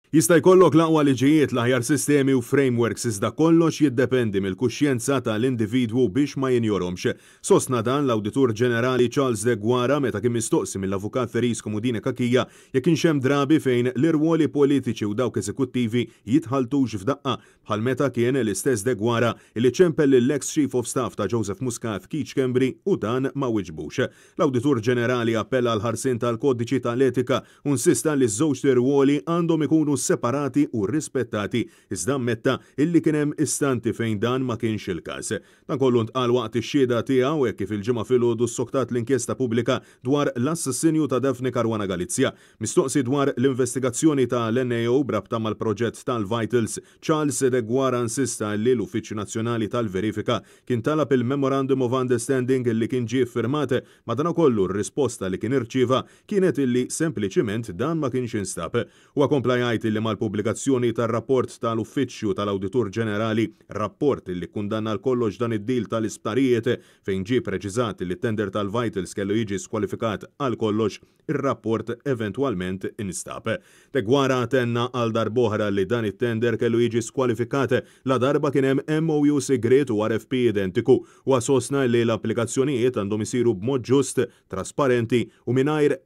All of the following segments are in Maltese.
Jista' jkollok l-aqwa liġijiet, l-aħjar sistemi u frameworks iżda kollox jiddependi mill-kuxjenza tal-individwu biex ma jinjorhomx. Sostna dan l-Awditur Ġenerali Charles De Guara meta kien mistoqsi mill-Avukat Feris Komudini Kakija jekk kienx hemm drabi fejn l-irwoli politiċi u dawk eżekuttivi jitħaltux f'daqqa bħal meta kien l-istess De Guara li ċempel l-ex Chief of Staff ta' Joseph Muscat Keith Schembri u dan ma wiġbux. L-Awditur Ġenerali appella għal ħarsien tal-kodiċi tal-etika u insista li ż-żewġ tirwoli għandhom ikunu separati u rispettati iżda ammetta illi kien hemm istanti fejn dan ma kienx il-każ. Dan kollu ntqal waqt ix-xhieda tiegħu hekk kif il-ġimgħa filgħodu ssoktat l-inkjesta pubblika dwar l-assassinju ta' Daphne Caruana Galizia. Mistoqsi dwar l-investigazzjoni tal-NAO brabta mal-proġett tal-Vitals, Charles De Guara insista li l-Uffiċċju Nazzjonali tal-Verifika kien talab il-Memorandum of Understanding illi kien ġie ffirmat madankollu r-risposta li kien irċieva kienet illi sempliċiment dan ma kienx instab. Huwa kompla jgħid li mal-pubblikazzjoni tar-rapport tal-Uffiċċju tal-Awditur Ġenerali, rapport li kundanna l-kollox dan id-dil tal-isptarijiet fejn ġie preċiżat li t-tender tal-Vitals kellu jiġi skwalifikat għal kollox, ir-rapport eventwalment instab. De Guara tenna għal darb'oħra li dan it-tender kellu jiġi skwalifikat la darba kien hemm MOU segret u RFP identiku u sostna li l-applikazzjonijiet għandhom isiru b'mod ġust, trasparenti u mingħajr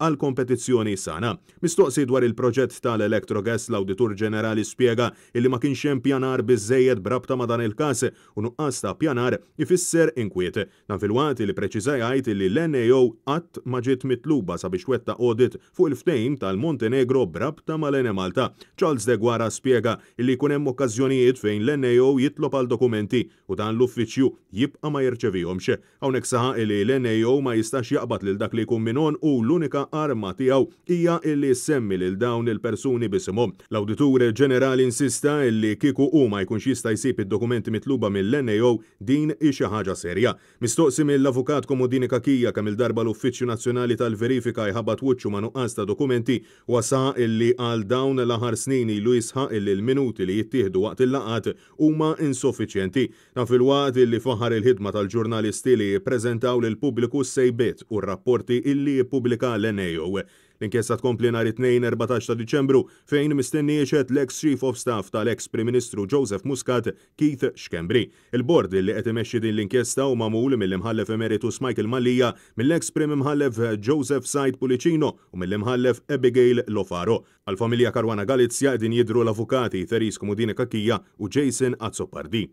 għal kompetizzjoni sana. Mistoqsi dwar il-proġett tal-Electrogas l-Awditur Ġenerali spjega illi ma kienx hemm pjanar biżżejjed brabta ma' dan il-każ u nuqqas ta' pjanar ifisser inkwiet. Dan fil-waqt li preċiża jgħid li l-NAO qatt ma ġiet mitluba sabiex twettaq audit fuq il-ftehim tal-Montenegro brabta mal-Ene Malta. Charles De Guara spjega illi jkun hemm okkażjonijiet fejn l-NAO jitlob għal dokumenti u dan l-uffiċċju jibqa' ma jerċevihomx. Hawnhekk saħaq li l-NAO ma jistax jaqbad lil dak li jkun minhom u l-unika arma tiegħu hija illi semmi lil dawn il-persuni bisimhom. L-Awditur Ġenerali insista li kieku hu ma jkunx jista' jsib id-dokumenti mitluba mill-NAO din hi xi ħaġa serja. Mistoqsi mill-Avukat Komudini Kakija kemm il-darba l-Uffiċċju Nazzjonali tal-Verifika jħabbat wiċċu ma' nuqqas ta' dokumenti u saħaq illi għal dawn l-aħħar snin ilu jisħaq illi l-minuti li jittieħdu waqt il-laqat huma insuffiċjenti. Dan fil-waqt illi faħar il-ħidma tal-ġurnalisti li jippreżentaw lill-pubbliku s-sejbiet u r-rapporti illi jippubblika l-NAO. L-inkjesta tkompli nhar it-tnejn 14 ta' Diċembru fejn mistenni jiexed l-ex Chief of Staff tal-ex Prim Ministru Joseph Muscat Keith Schembri. Il-bord li qed imexxi din l-inkjesta u magħmul mill-imħallef Emeritus Michael Mallia, mill-ex Prim Imħallef Joseph Said Pulicino u mill-imħallef Abigail Lofaro. Għal-familja Caruana Galizia qegħdin jidhru l-avukati Feris Komudini Kakija u Jason Azzopardi.